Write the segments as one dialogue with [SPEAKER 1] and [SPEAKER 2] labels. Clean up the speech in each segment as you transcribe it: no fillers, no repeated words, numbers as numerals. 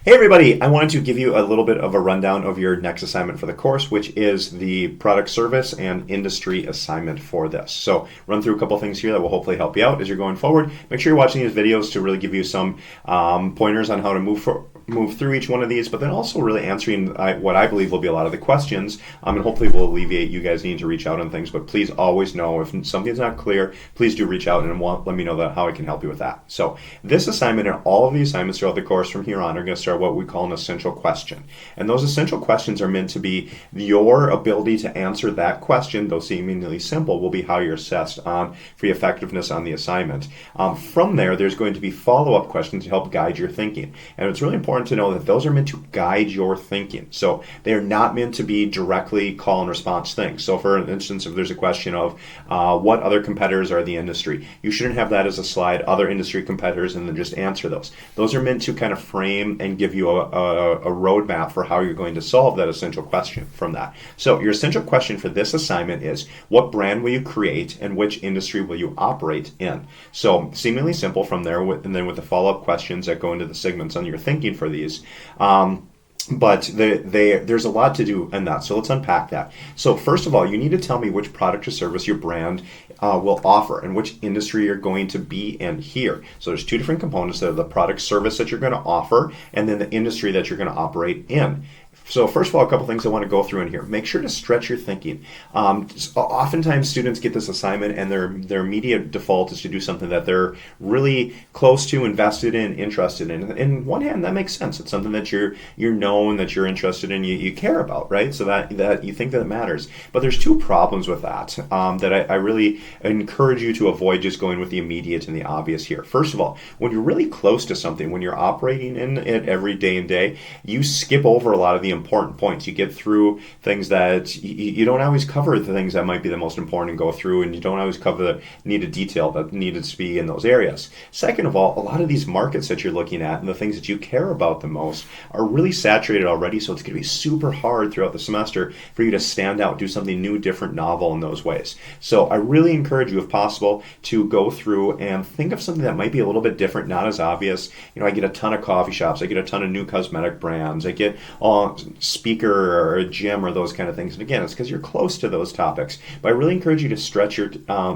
[SPEAKER 1] Hey everybody, I wanted to give you a little bit of a rundown of your next assignment for the course, which is the product service and industry assignment for this. So run through a couple things here that will hopefully help you out as you're going forward. Make sure you're watching these videos to really give you some pointers on how to move through each one of these, but then also really answering what I believe will be a lot of the questions, and hopefully will alleviate you guys needing to reach out on things. But please always know if something's not clear, please do reach out and let me know how I can help you with that. So this assignment and all of the assignments throughout the course from here on are going to start what we call an essential question. And those essential questions are meant to be your ability to answer that question, though seemingly simple, will be how you're assessed for your effectiveness on the assignment. From there, there's going to be follow-up questions to help guide your thinking. And it's really important to know that those are meant to guide your thinking. So they're not meant to be directly call and response things. So for instance, if there's a question of what other competitors are in the industry, you shouldn't have that as a slide, other industry competitors, and then just answer those. Those are meant to kind of frame and give you a roadmap for how you're going to solve that essential question from that. So your essential question for this assignment is, what brand will you create and which industry will you operate in? So seemingly simple from there, and then with the follow-up questions that go into the segments on your thinking for these. But there's a lot to do in that, so let's unpack that. So first of all, you need to tell me which product or service your brand will offer and which industry you're going to be in here. So there's two different components there: the product service that you're going to offer and then the industry that you're going to operate in. So first of all, a couple things I want to go through in here. Make sure to stretch your thinking. Oftentimes students get this assignment and their immediate default is to do something that they're really close to, invested in, interested in. In one hand, that makes sense. It's something that you're known, that you're interested in, you care about, right? So that you think that it matters. But there's two problems with that that I really encourage you to avoid just going with the immediate and the obvious here. First of all, when you're really close to something, when you're operating in it every day and day, you skip over a lot of the important points. You get through things that you don't always cover, the things that might be the most important and go through, and you don't always cover the needed detail that needed to be in those areas. Second of all, a lot of these markets that you're looking at and the things that you care about the most are really saturated already, so it's going to be super hard throughout the semester for you to stand out, do something new, different, novel in those ways. So I really encourage you, if possible, to go through and think of something that might be a little bit different, not as obvious. I get a ton of coffee shops, I get a ton of new cosmetic brands, I get speaker or a gym or those kind of things. And again, it's because you're close to those topics. But I really encourage you to stretch your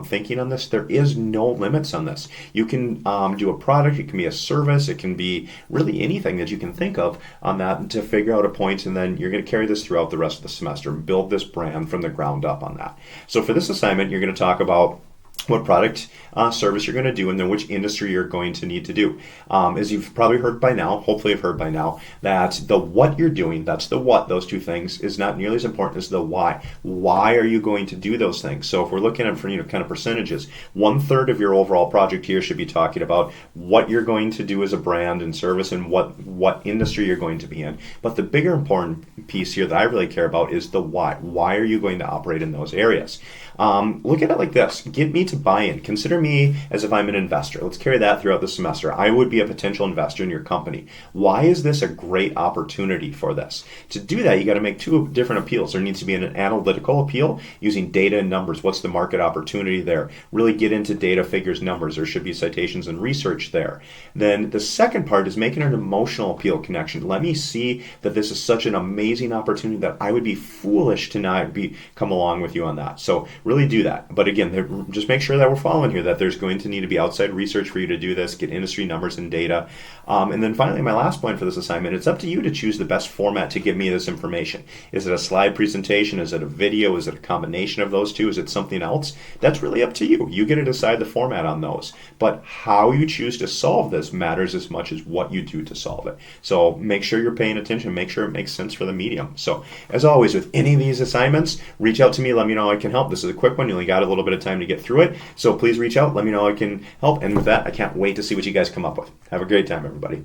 [SPEAKER 1] thinking on this. There is no limits on this. You can do a product, it can be a service, it can be really anything that you can think of on that to figure out a point, and then you're going to carry this throughout the rest of the semester and build this brand from the ground up on that. So for this assignment, you're going to talk about what product service you're going to do, and then which industry you're going to need to do. As you've probably heard by now, hopefully you've heard by now, that the what you're doing, that's the what, those two things, is not nearly as important as the why. Why are you going to do those things? So if we're looking at kind of percentages, 1/3 of your overall project here should be talking about what you're going to do as a brand and service and what industry you're going to be in. But the bigger important piece here that I really care about is the why. Why are you going to operate in those areas? Look at it like this. Get me to buy in. Consider me as if I'm an investor. Let's carry that throughout the semester. I would be a potential investor in your company. Why is this a great opportunity for this? To do that, you got to make two different appeals. There needs to be an analytical appeal using data and numbers. What's the market opportunity there? Really get into data, figures, numbers. There should be citations and research there. Then the second part is making an emotional appeal connection. Let me see that this is such an amazing opportunity that I would be foolish to not come along with you on that. So really do that. But again, just make sure that we're following here, that there's going to need to be outside research for you to do this, get industry numbers and data. And then finally, my last point for this assignment, it's up to you to choose the best format to give me this information. Is it a slide presentation? Is it a video? Is it a combination of those two? Is it something else? That's really up to you. You get to decide the format on those. But how you choose to solve this matters as much as what you do to solve it. So make sure you're paying attention. Make sure it makes sense for the medium. So as always, with any of these assignments, reach out to me. Let me know how I can help. This is a quick one. You only got a little bit of time to get through it. So please reach out. Let me know how I can help. And with that, I can't wait to see what you guys come up with. Have a great time, everybody.